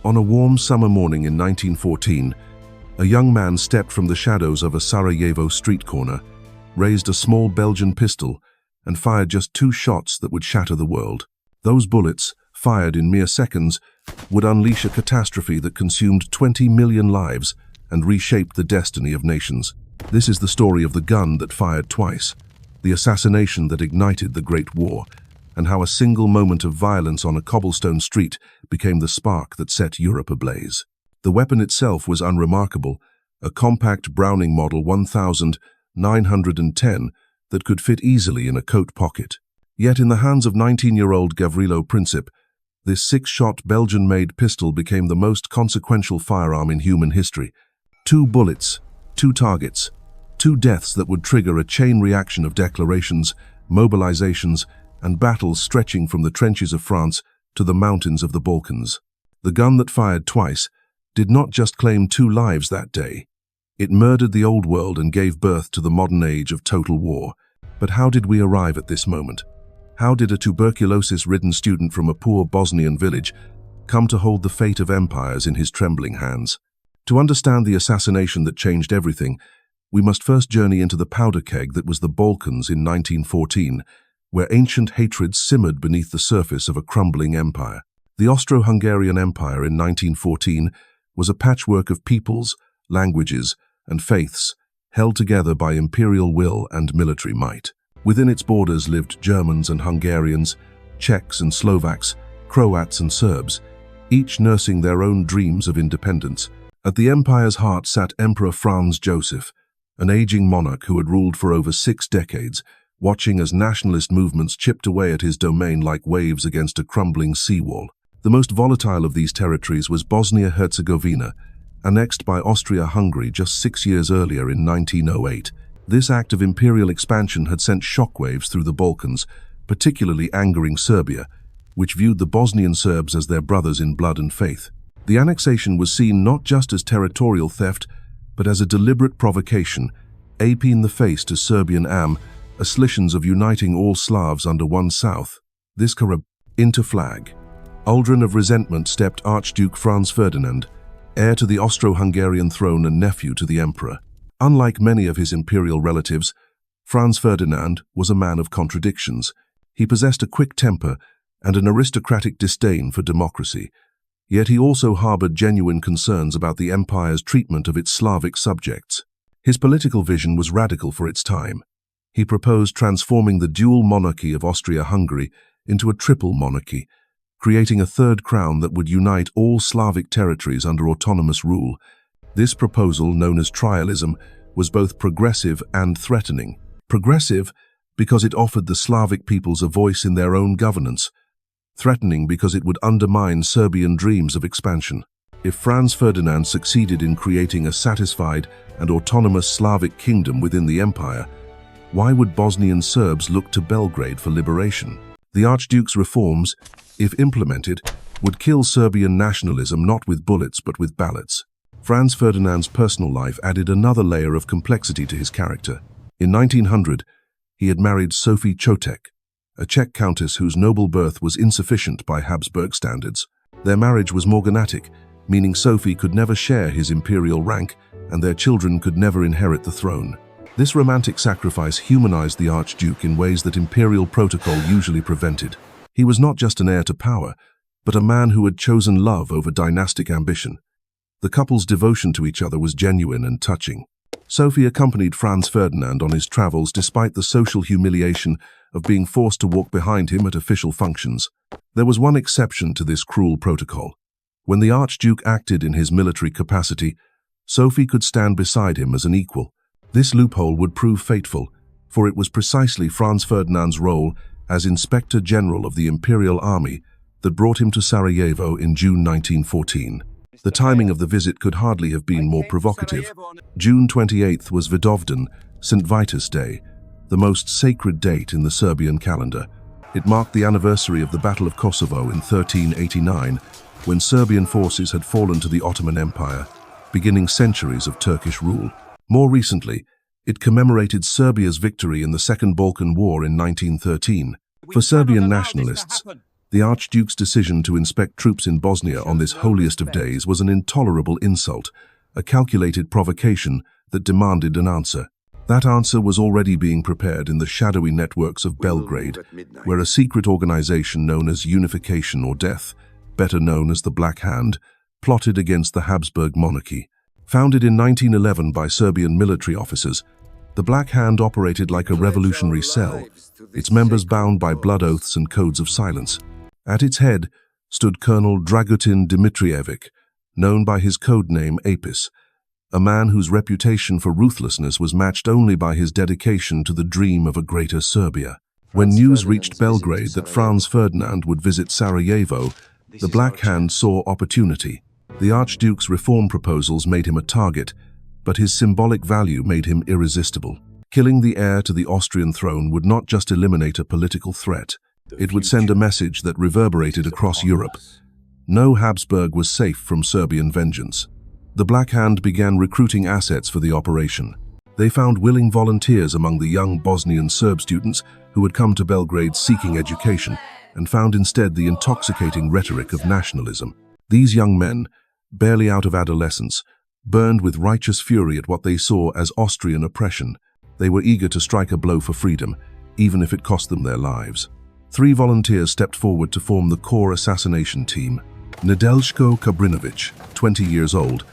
On a warm summer morning in 1914, a young man stepped from the shadows of a Sarajevo street corner, raised a small Belgian pistol, and fired just 2 shots that would shatter the world. Those bullets, fired in mere seconds, would unleash a catastrophe that consumed 20 million lives and reshaped the destiny of nations. This is the story of the gun that fired twice, the assassination that ignited the Great War, and how a single moment of violence on a cobblestone street became the spark that set Europe ablaze. The weapon itself was unremarkable, a compact Browning Model 1910 that could fit easily in a coat pocket. Yet in the hands of 19-year-old Gavrilo Princip, this 6-shot Belgian-made pistol became the most consequential firearm in human history. 2 bullets, 2 targets, 2 deaths that would trigger a chain reaction of declarations, mobilizations, and battles stretching from the trenches of France to the mountains of the Balkans. The gun that fired twice did not just claim 2 lives that day. It murdered the old world and gave birth to the modern age of total war. But how did we arrive at this moment? How did a tuberculosis-ridden student from a poor Bosnian village come to hold the fate of empires in his trembling hands? To understand the assassination that changed everything, we must first journey into the powder keg that was the Balkans in 1914, where ancient hatreds simmered beneath the surface of a crumbling empire. The Austro-Hungarian Empire in 1914 was a patchwork of peoples, languages, and faiths, held together by imperial will and military might. Within its borders lived Germans and Hungarians, Czechs and Slovaks, Croats and Serbs, each nursing their own dreams of independence. At the empire's heart sat Emperor Franz Joseph, an aging monarch who had ruled for over 6 decades, watching as nationalist movements chipped away at his domain like waves against a crumbling seawall. The most volatile of these territories was Bosnia-Herzegovina, annexed by Austria-Hungary just 6 years earlier in 1908. This act of imperial expansion had sent shockwaves through the Balkans, particularly angering Serbia, which viewed the Bosnian Serbs as their brothers in blood and faith. The annexation was seen not just as territorial theft, but as a deliberate provocation, ape in the face to Serbian assertions of uniting all Slavs under one South. This into flag. Uldren of resentment stepped Archduke Franz Ferdinand, heir to the Austro-Hungarian throne and nephew to the emperor. Unlike many of his imperial relatives, Franz Ferdinand was a man of contradictions. He possessed a quick temper and an aristocratic disdain for democracy, yet he also harbored genuine concerns about the empire's treatment of its Slavic subjects. His political vision was radical for its time. He proposed transforming the dual monarchy of Austria-Hungary into a triple monarchy, creating a third crown that would unite all Slavic territories under autonomous rule. This proposal, known as trialism, was both progressive and threatening. Progressive because it offered the Slavic peoples a voice in their own governance, threatening because it would undermine Serbian dreams of expansion. If Franz Ferdinand succeeded in creating a satisfied and autonomous Slavic kingdom within the empire, why would Bosnian Serbs look to Belgrade for liberation? The Archduke's reforms, if implemented, would kill Serbian nationalism not with bullets but with ballots. Franz Ferdinand's personal life added another layer of complexity to his character. In 1900, he had married Sophie Chotek, a Czech countess whose noble birth was insufficient by Habsburg standards. Their marriage was morganatic, meaning Sophie could never share his imperial rank and their children could never inherit the throne. This romantic sacrifice humanized the Archduke in ways that imperial protocol usually prevented. He was not just an heir to power, but a man who had chosen love over dynastic ambition. The couple's devotion to each other was genuine and touching. Sophie accompanied Franz Ferdinand on his travels despite the social humiliation of being forced to walk behind him at official functions. There was one exception to this cruel protocol. When the Archduke acted in his military capacity, Sophie could stand beside him as an equal. This loophole would prove fateful, for it was precisely Franz Ferdinand's role as Inspector General of the Imperial Army that brought him to Sarajevo in June 1914. The timing of the visit could hardly have been more provocative. June 28th was Vidovdan, St. Vitus Day, the most sacred date in the Serbian calendar. It marked the anniversary of the Battle of Kosovo in 1389, when Serbian forces had fallen to the Ottoman Empire, beginning centuries of Turkish rule. More recently, it commemorated Serbia's victory in the Second Balkan War in 1913. For Serbian nationalists, The Archduke's decision to inspect troops in Bosnia on this holiest of days was an intolerable insult, a calculated provocation that demanded an answer. That answer was already being prepared in the shadowy networks of Belgrade, where a secret organization known as Unification or Death, better known as the Black Hand, plotted against the Habsburg monarchy. Founded in 1911 by Serbian military officers, the Black Hand operated like a revolutionary cell, its members bound by blood oaths and codes of silence. At its head stood Colonel Dragutin Dimitrijević, known by his code name Apis, a man whose reputation for ruthlessness was matched only by his dedication to the dream of a greater Serbia. When news reached Belgrade that Franz Ferdinand would visit Sarajevo, the Black Hand saw opportunity. The Archduke's reform proposals made him a target, but his symbolic value made him irresistible. Killing the heir to the Austrian throne would not just eliminate a political threat, it would send a message that reverberated across Europe. No Habsburg was safe from Serbian vengeance. The Black Hand began recruiting assets for the operation. They found willing volunteers among the young Bosnian Serb students who had come to Belgrade seeking education, and found instead the intoxicating rhetoric of nationalism. These young men, barely out of adolescence, burned with righteous fury at what they saw as Austrian oppression. They were eager to strike a blow for freedom, even if it cost them their lives. 3 volunteers stepped forward to form the core assassination team. Nedeljko Cabrinović, 20 years old,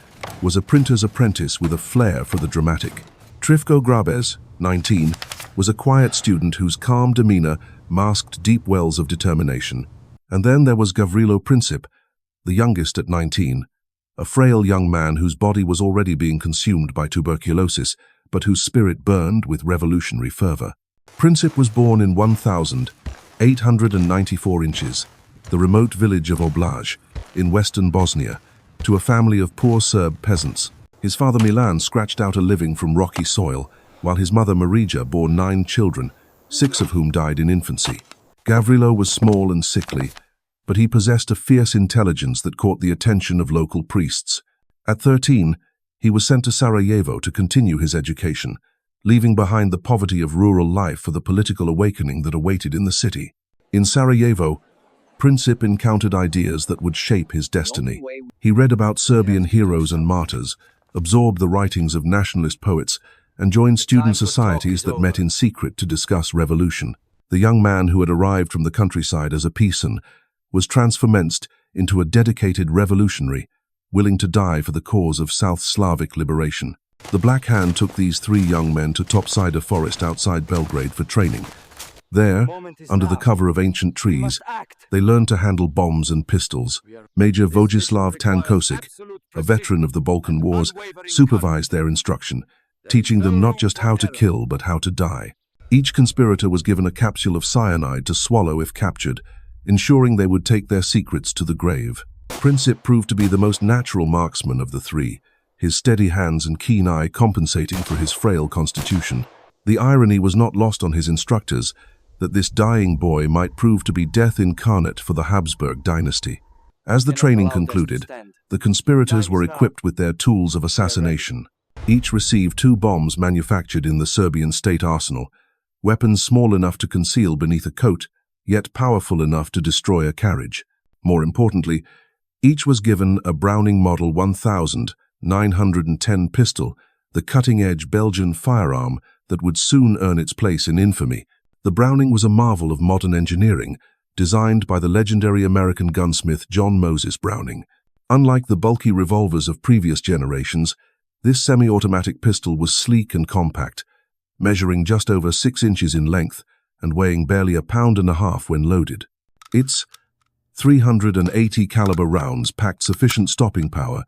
was a printer's apprentice with a flair for the dramatic. Trifko Grabez, 19, was a quiet student whose calm demeanor masked deep wells of determination. And then there was Gavrilo Princip, the youngest at 19, a frail young man whose body was already being consumed by tuberculosis, but whose spirit burned with revolutionary fervor. Princip was born in 1,894 inches, the remote village of Oblaj, in western Bosnia, to a family of poor Serb peasants. His father Milan scratched out a living from rocky soil, while his mother Marija bore 9 children, 6 of whom died in infancy. Gavrilo was small and sickly, but he possessed a fierce intelligence that caught the attention of local priests. At 13, he was sent to Sarajevo to continue his education, leaving behind the poverty of rural life for the political awakening that awaited in the city. In Sarajevo, Princip encountered ideas that would shape his destiny. He read about Serbian heroes and martyrs, absorbed the writings of nationalist poets, and joined student societies that met in secret to discuss revolution. The young man who had arrived from the countryside as a peasant was transformed into a dedicated revolutionary, willing to die for the cause of South Slavic liberation. The Black Hand took these 3 young men to Topside Forest outside Belgrade for training. There, under the cover of ancient trees, they learned to handle bombs and pistols. Major Vojislav Tankosic, a veteran of the Balkan Wars, supervised their instruction, teaching them not just how to kill but how to die. Each conspirator was given a capsule of cyanide to swallow if captured, ensuring they would take their secrets to the grave. Princip proved to be the most natural marksman of the 3, his steady hands and keen eye compensating for his frail constitution. The irony was not lost on his instructors that this dying boy might prove to be death incarnate for the Habsburg dynasty. As the training concluded, the conspirators were equipped with their tools of assassination. Each received 2 bombs manufactured in the Serbian state arsenal, weapons small enough to conceal beneath a coat, yet powerful enough to destroy a carriage. More importantly, each was given a Browning Model 1910 pistol, the cutting-edge Belgian firearm that would soon earn its place in infamy. The Browning was a marvel of modern engineering, designed by the legendary American gunsmith John Moses Browning. Unlike the bulky revolvers of previous generations, this semi-automatic pistol was sleek and compact, measuring just over 6 inches in length and weighing barely 1.5 pounds when loaded. Its 380 caliber rounds packed sufficient stopping power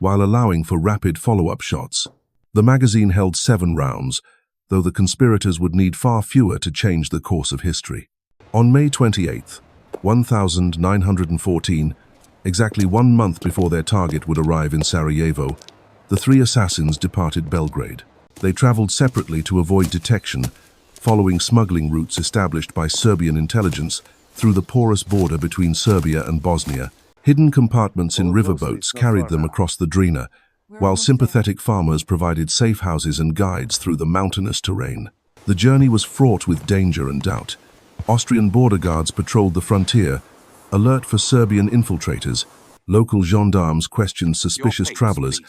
while allowing for rapid follow-up shots. The magazine held 7 rounds, though the conspirators would need far fewer to change the course of history. On May 28, 1914, exactly 1 month before their target would arrive in Sarajevo, the 3 assassins departed Belgrade. They traveled separately to avoid detection, following smuggling routes established by Serbian intelligence through the porous border between Serbia and Bosnia. Hidden compartments in riverboats carried them across the Drina, while sympathetic farmers provided safe houses and guides through the mountainous terrain. The journey was fraught with danger and doubt. Austrian border guards patrolled the frontier, Alert for Serbian infiltrators, local gendarmes questioned suspicious travelers,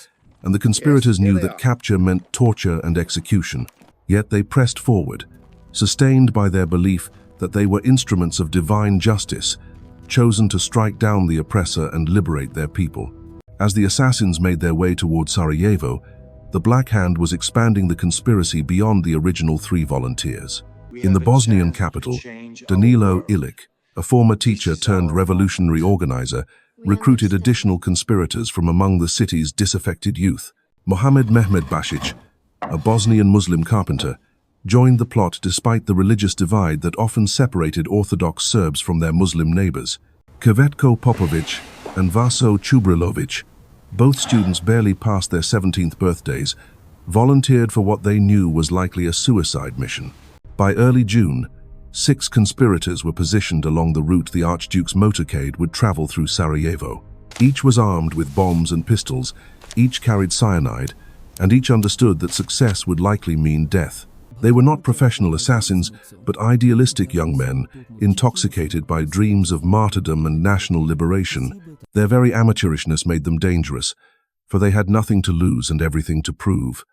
and the conspirators knew that capture meant torture and execution. Yet they pressed forward, sustained by their belief that they were instruments of divine justice, chosen to strike down the oppressor and liberate their people. As the assassins made their way toward Sarajevo, the Black Hand was expanding the conspiracy beyond the original 3 volunteers. In the Bosnian capital, Danilo Ilic, a former teacher turned revolutionary organizer, recruited additional conspirators from among the city's disaffected youth. Mohamed Mehmed Basic, a Bosnian Muslim carpenter, joined the plot despite the religious divide that often separated Orthodox Serbs from their Muslim neighbors. Kvetko Popović and Vaso Čubrilović, both students barely past their 17th birthdays, volunteered for what they knew was likely a suicide mission. By early June, 6 conspirators were positioned along the route the Archduke's motorcade would travel through Sarajevo. Each was armed with bombs and pistols, each carried cyanide, and each understood that success would likely mean death. They were not professional assassins, but idealistic young men, intoxicated by dreams of martyrdom and national liberation. Their very amateurishness made them dangerous, for they had nothing to lose and everything to prove.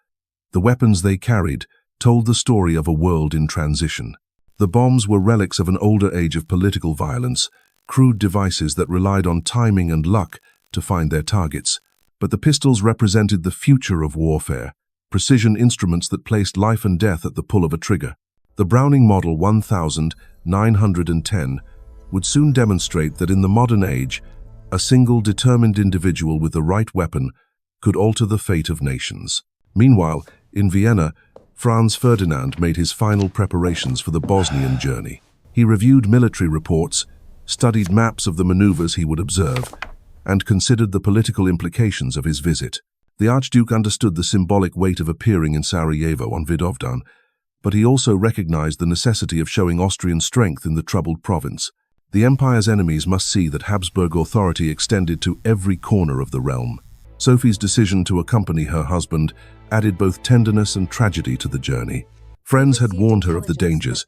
The weapons they carried told the story of a world in transition. The bombs were relics of an older age of political violence, crude devices that relied on timing and luck to find their targets. But the pistols represented the future of warfare, precision instruments that placed life and death at the pull of a trigger. The Browning Model 1910 would soon demonstrate that in the modern age, a single determined individual with the right weapon could alter the fate of nations. Meanwhile, in Vienna, Franz Ferdinand made his final preparations for the Bosnian journey. He reviewed military reports, studied maps of the maneuvers he would observe, and considered the political implications of his visit. The Archduke understood the symbolic weight of appearing in Sarajevo on Vidovdan, but he also recognized the necessity of showing Austrian strength in the troubled province. The empire's enemies must see that Habsburg authority extended to every corner of the realm. Sophie's decision to accompany her husband added both tenderness and tragedy to the journey. Friends had warned her of the dangers,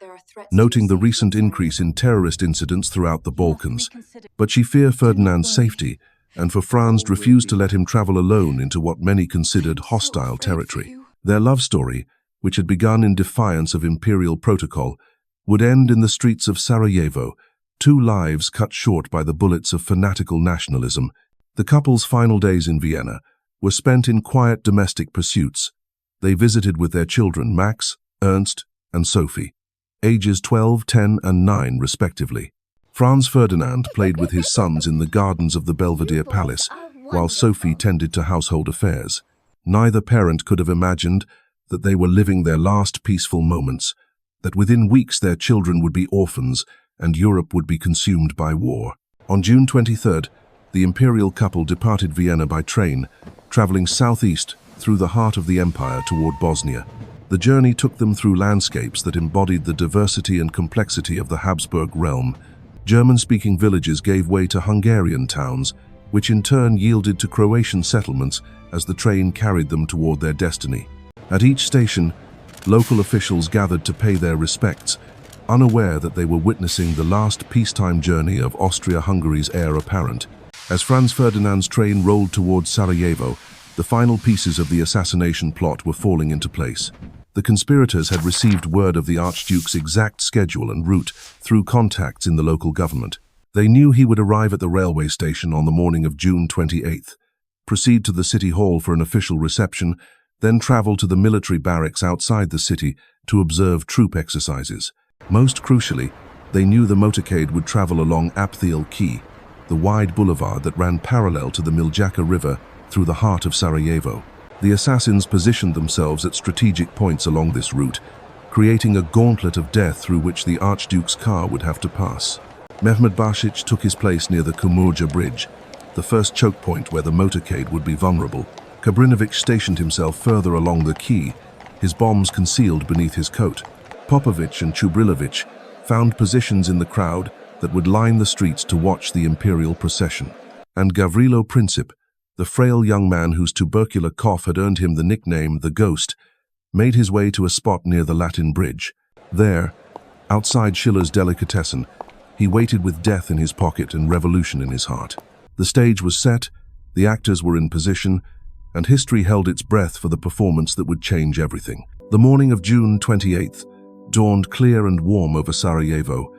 noting the recent increase in terrorist incidents throughout the Balkans. But she feared Ferdinand's safety, and for Franz refused to let him travel alone into what many considered hostile territory. Their love story, which had begun in defiance of imperial protocol, would end in the streets of Sarajevo, 2 lives cut short by the bullets of fanatical nationalism. The couple's final days in Vienna were spent in quiet domestic pursuits. They visited with their children Max, Ernst, and Sophie, ages 12, 10, and 9 respectively. Franz Ferdinand played with his sons in the gardens of the Belvedere Palace, while Sophie tended to household affairs. Neither parent could have imagined that they were living their last peaceful moments, that within weeks their children would be orphans and Europe would be consumed by war. On June 23rd, the imperial couple departed Vienna by train, traveling southeast through the heart of the empire toward Bosnia. The journey took them through landscapes that embodied the diversity and complexity of the Habsburg realm. German-speaking villages gave way to Hungarian towns, which in turn yielded to Croatian settlements as the train carried them toward their destiny. At each station, local officials gathered to pay their respects, unaware that they were witnessing the last peacetime journey of Austria-Hungary's heir apparent. As Franz Ferdinand's train rolled towards Sarajevo, the final pieces of the assassination plot were falling into place. The conspirators had received word of the Archduke's exact schedule and route through contacts in the local government. They knew he would arrive at the railway station on the morning of June 28th, proceed to the city hall for an official reception, then travel to the military barracks outside the city to observe troop exercises. Most crucially, they knew the motorcade would travel along Appel Quay, the wide boulevard that ran parallel to the Miljacka River through the heart of Sarajevo. The assassins positioned themselves at strategic points along this route, creating a gauntlet of death through which the Archduke's car would have to pass. Mehmed Basic took his place near the Kumurja Bridge, the first choke point where the motorcade would be vulnerable. Cabrinović stationed himself further along the quay, his bombs concealed beneath his coat. Popović and Čubrilović found positions in the crowd that would line the streets to watch the imperial procession. And Gavrilo Princip, the frail young man whose tubercular cough had earned him the nickname the Ghost, made his way to a spot near the Latin Bridge. There, outside Schiller's delicatessen, He waited with death in his pocket and revolution in his heart. The stage was set, the actors were in position, and history held its breath for the performance that would change everything. The morning of June 28th dawned clear and warm over Sarajevo,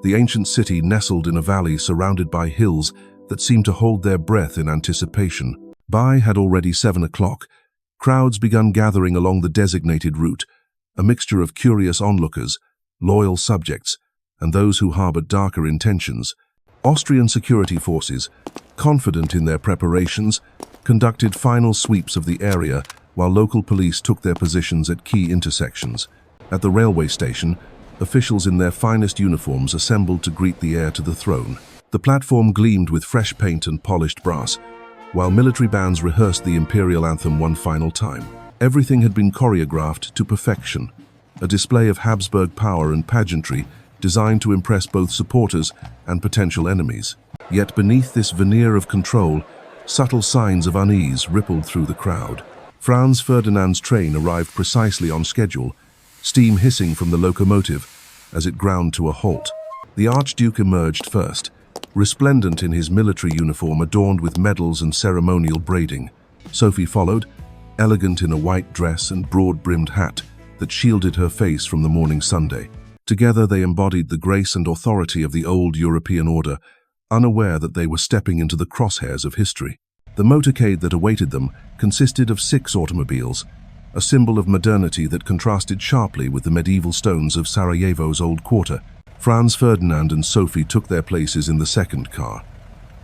the ancient city nestled in a valley surrounded by hills that seemed to hold their breath in anticipation. By had already 7 o'clock. Crowds began gathering along the designated route, a mixture of curious onlookers, loyal subjects, and those who harbored darker intentions. Austrian security forces, confident in their preparations, conducted final sweeps of the area while local police took their positions at key intersections. At the railway station, officials in their finest uniforms assembled to greet the heir to the throne. The platform gleamed with fresh paint and polished brass, while military bands rehearsed the imperial anthem one final time. Everything had been choreographed to perfection, a display of Habsburg power and pageantry designed to impress both supporters and potential enemies. Yet beneath this veneer of control, subtle signs of unease rippled through the crowd. Franz Ferdinand's train arrived precisely on schedule, steam hissing from the locomotive as it ground to a halt. The Archduke emerged first, resplendent in his military uniform adorned with medals and ceremonial braiding. Sophie followed, elegant in a white dress and broad-brimmed hat that shielded her face from the morning Sunday. Together they embodied the grace and authority of the old European order, unaware that they were stepping into the crosshairs of history. The motorcade that awaited them consisted of 6 automobiles, a symbol of modernity that contrasted sharply with the medieval stones of Sarajevo's old quarter. Franz Ferdinand and Sophie took their places in the second car,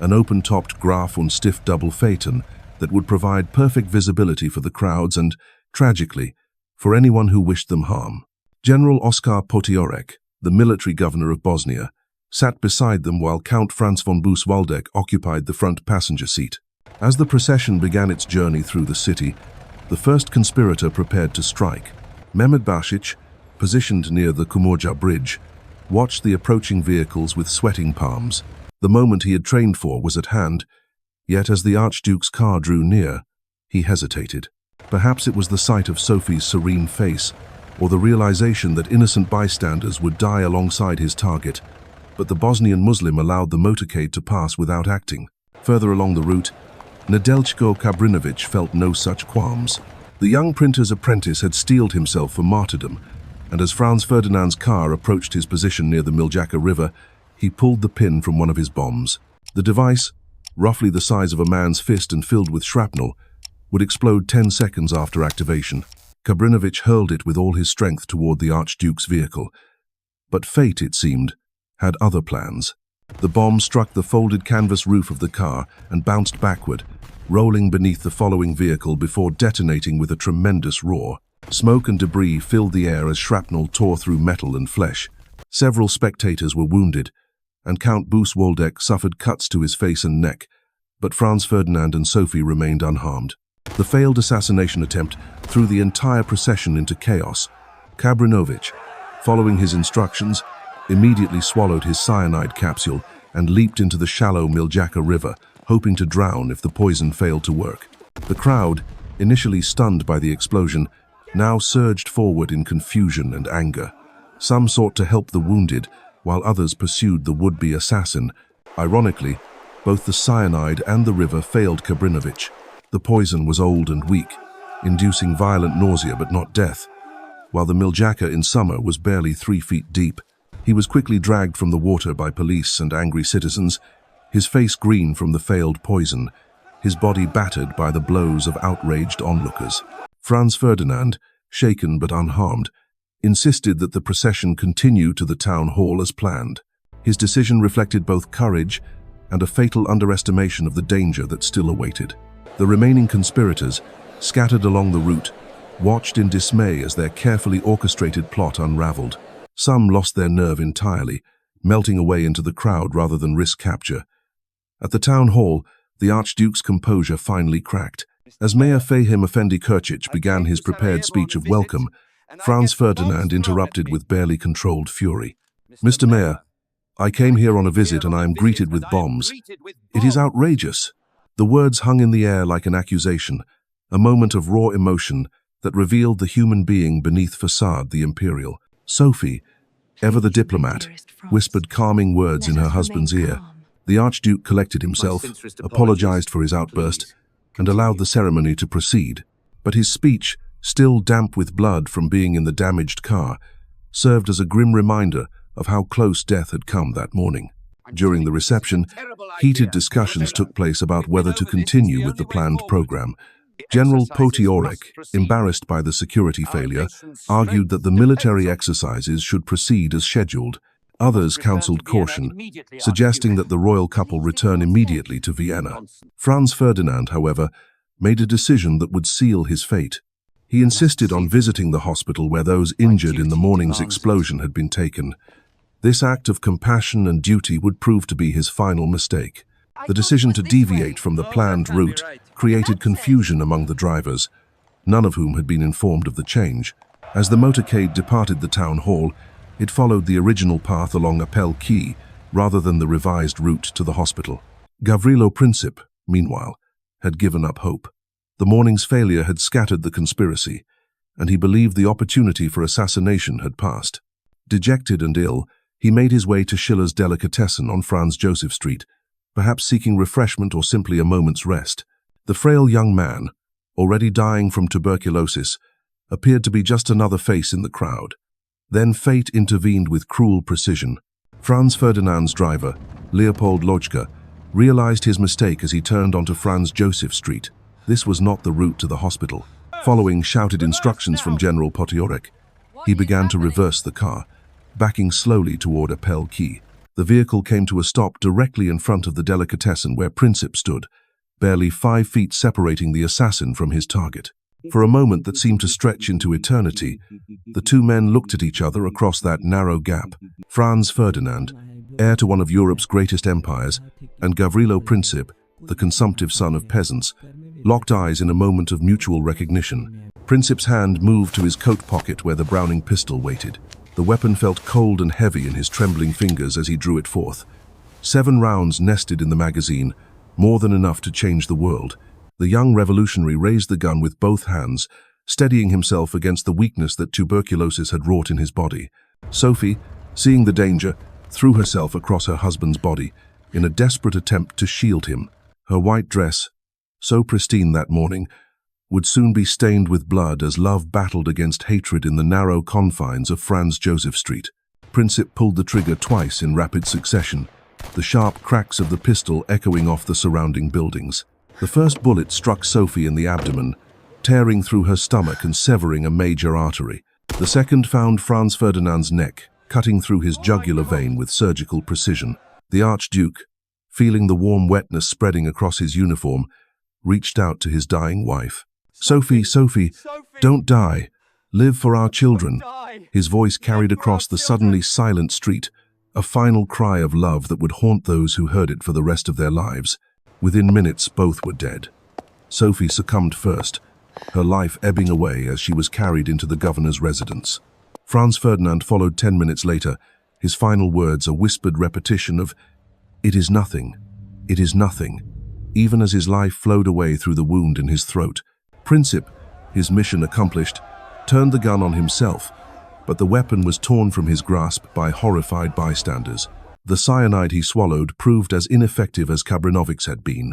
an open-topped Graf und stiff double phaeton that would provide perfect visibility for the crowds and, tragically, for anyone who wished them harm. General Oskar Potiorek, the military governor of Bosnia, sat beside them while Count Franz von Busch-Waldeck occupied the front passenger seat. As the procession began its journey through the city, the first conspirator prepared to strike. Mehmed Basic, positioned near the Kumorja bridge, watched the approaching vehicles with sweating palms. The moment he had trained for was at hand, yet as the Archduke's car drew near, he hesitated. Perhaps it was the sight of Sophie's serene face, or the realization that innocent bystanders would die alongside his target, but the Bosnian Muslim allowed the motorcade to pass without acting. Further along the route, Nedeljko Cabrinović felt no such qualms. The young printer's apprentice had steeled himself for martyrdom, and as Franz Ferdinand's car approached his position near the Miljacka river, he pulled the pin from one of his bombs. The device, roughly the size of a man's fist and filled with shrapnel, would explode 10 seconds after activation. Cabrinović hurled it with all his strength toward the Archduke's vehicle. But fate, it seemed, had other plans. The bomb struck the folded canvas roof of the car and bounced backward, rolling beneath the following vehicle before detonating with a tremendous roar. Smoke and debris filled the air as shrapnel tore through metal and flesh. Several spectators were wounded, and Count Busch-Waldeck suffered cuts to his face and neck, but Franz Ferdinand and Sophie remained unharmed. The failed assassination attempt threw the entire procession into chaos. Cabrinović, following his instructions, immediately swallowed his cyanide capsule and leaped into the shallow Miljacka river, hoping to drown if the poison failed to work. The crowd, initially stunned by the explosion, now surged forward in confusion and anger. Some sought to help the wounded, while others pursued the would-be assassin. Ironically, both the cyanide and the river failed Cabrinović. The poison was old and weak, inducing violent nausea but not death, while the Miljacka in summer was barely 3 feet deep. He was quickly dragged from the water by police and angry citizens, his face green from the failed poison, his body battered by the blows of outraged onlookers. Franz Ferdinand, shaken but unharmed, insisted that the procession continue to the town hall as planned. His decision reflected both courage and a fatal underestimation of the danger that still awaited. The remaining conspirators, scattered along the route, watched in dismay as their carefully orchestrated plot unraveled. Some lost their nerve entirely, melting away into the crowd rather than risk capture. At the town hall, the Archduke's composure finally cracked. As Mayor Fahim Efendi Kurcic began his prepared speech of welcome, Franz Ferdinand interrupted with barely controlled fury. "Mr. Mayor, I came here on a visit and I am greeted with bombs. It is outrageous." The words hung in the air like an accusation, a moment of raw emotion that revealed the human being beneath facade the imperial. Sophie, ever the diplomat, whispered calming words in her husband's ear. The Archduke collected himself, apologized for his outburst, and allowed the ceremony to proceed. But his speech, still damp with blood from being in the damaged car, served as a grim reminder of how close death had come that morning. During the reception, heated discussions took place about whether to continue with the planned program. General Potiorek, embarrassed by the security failure, argued that the military exercises should proceed as scheduled. Others counseled caution, suggesting that the royal couple return immediately to Vienna. Franz Ferdinand, however, made a decision that would seal his fate. He insisted on visiting the hospital where those injured in the morning's explosion had been taken. This act of compassion and duty would prove to be his final mistake. The decision to deviate from the planned route created confusion among the drivers, none of whom had been informed of the change. As the motorcade departed the town hall, it followed the original path along Appel Quay rather than the revised route to the hospital. Gavrilo Princip, meanwhile, had given up hope. The morning's failure had scattered the conspiracy, and he believed the opportunity for assassination had passed. Dejected and ill, he made his way to Schiller's delicatessen on Franz Joseph Street, perhaps seeking refreshment or simply a moment's rest. The frail young man, already dying from tuberculosis, appeared to be just another face in the crowd. Then fate intervened with cruel precision. Franz Ferdinand's driver, Leopold Lojka, realized his mistake as he turned onto Franz Joseph Street. This was not the route to the hospital. Following shouted instructions from General Potiorek, he began to reverse the car, backing slowly toward Appel Quay. The vehicle came to a stop directly in front of the delicatessen where Princip stood, barely 5 feet separating the assassin from his target. For a moment that seemed to stretch into eternity, the two men looked at each other across that narrow gap. Franz Ferdinand, heir to one of Europe's greatest empires, and Gavrilo Princip, the consumptive son of peasants, locked eyes in a moment of mutual recognition. Princip's hand moved to his coat pocket where the Browning pistol waited. The weapon felt cold and heavy in his trembling fingers as he drew it forth. 7 rounds nested in the magazine, more than enough to change the world. The young revolutionary raised the gun with both hands, steadying himself against the weakness that tuberculosis had wrought in his body. Sophie, seeing the danger, threw herself across her husband's body in a desperate attempt to shield him. Her white dress, so pristine that morning, would soon be stained with blood as love battled against hatred in the narrow confines of Franz Joseph Street. Princip pulled the trigger twice in rapid succession, the sharp cracks of the pistol echoing off the surrounding buildings. The first bullet struck Sophie in the abdomen, tearing through her stomach and severing a major artery. The second found Franz Ferdinand's neck, cutting through his jugular vein with surgical precision. The Archduke, feeling the warm wetness spreading across his uniform, reached out to his dying wife. Sophie, Sophie, don't die. Live for our children. His voice carried across the suddenly silent street, a final cry of love that would haunt those who heard it for the rest of their lives. Within minutes, both were dead. Sophie succumbed first, her life ebbing away as she was carried into the governor's residence. Franz Ferdinand followed 10 minutes later, his final words a whispered repetition of, "It is nothing, it is nothing," even as his life flowed away through the wound in his throat. Princip, his mission accomplished, turned the gun on himself, but the weapon was torn from his grasp by horrified bystanders. The cyanide he swallowed proved as ineffective as Cabrinović had been,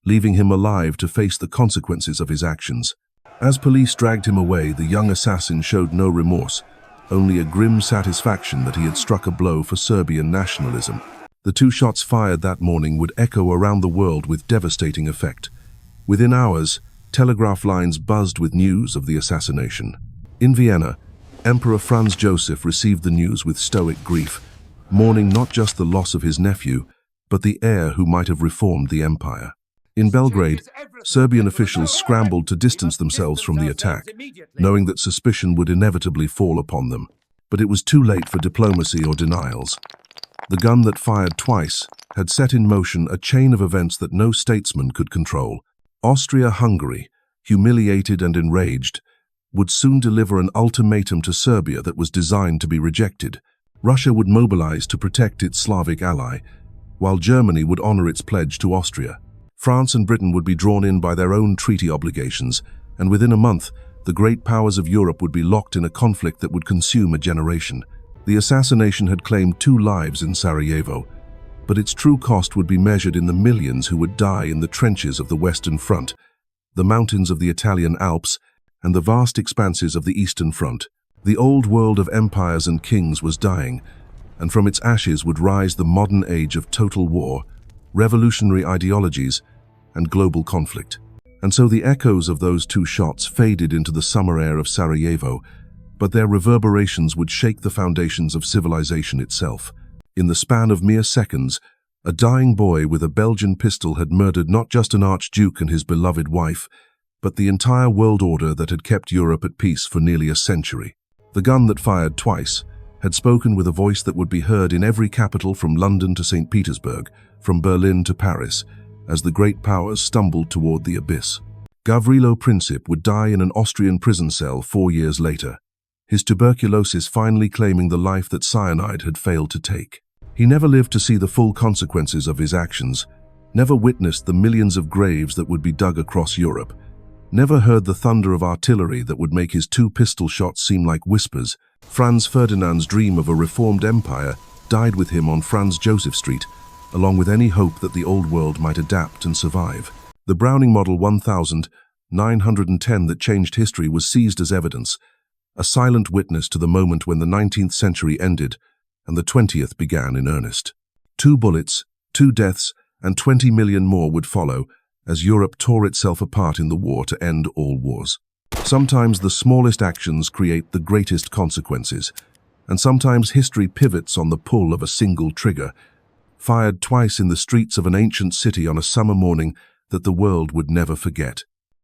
leaving him alive to face the consequences of his actions. As police dragged him away, the young assassin showed no remorse, only a grim satisfaction that he had struck a blow for Serbian nationalism. The 2 shots fired that morning would echo around the world with devastating effect. Within hours, telegraph lines buzzed with news of the assassination. In Vienna, Emperor Franz Joseph received the news with stoic grief, mourning not just the loss of his nephew, but the heir who might have reformed the empire. In Belgrade, Serbian officials scrambled to distance themselves from the attack, knowing that suspicion would inevitably fall upon them. But it was too late for diplomacy or denials. The gun that fired twice had set in motion a chain of events that no statesman could control. Austria-Hungary, humiliated and enraged, would soon deliver an ultimatum to Serbia that was designed to be rejected. Russia would mobilize to protect its Slavic ally, while Germany would honor its pledge to Austria. France and Britain would be drawn in by their own treaty obligations, and within a month, the great powers of Europe would be locked in a conflict that would consume a generation. The assassination had claimed 2 lives in Sarajevo, but its true cost would be measured in the millions who would die in the trenches of the Western Front, the mountains of the Italian Alps, and the vast expanses of the Eastern Front. The old world of empires and kings was dying, and from its ashes would rise the modern age of total war, revolutionary ideologies, and global conflict. And so the echoes of those 2 shots faded into the summer air of Sarajevo, but their reverberations would shake the foundations of civilization itself. In the span of mere seconds, a dying boy with a Belgian pistol had murdered not just an archduke and his beloved wife, but the entire world order that had kept Europe at peace for nearly a century. The gun that fired twice had spoken with a voice that would be heard in every capital from London to St. Petersburg, from Berlin to Paris, as the great powers stumbled toward the abyss. Gavrilo Princip would die in an Austrian prison cell 4 years later, his tuberculosis finally claiming the life that cyanide had failed to take. He never lived to see the full consequences of his actions, never witnessed the millions of graves that would be dug across Europe, never heard the thunder of artillery that would make his 2 pistol shots seem like whispers. Franz Ferdinand's dream of a reformed empire died with him on Franz Joseph Street, along with any hope that the old world might adapt and survive. The Browning Model 1910 that changed history was seized as evidence, a silent witness to the moment when the 19th century ended and the 20th began in earnest. 2 bullets, 2 deaths, and 20 million more would follow as Europe tore itself apart in the war to end all wars. Sometimes the smallest actions create the greatest consequences, and sometimes history pivots on the pull of a single trigger, fired twice in the streets of an ancient city on a summer morning that the world would never forget.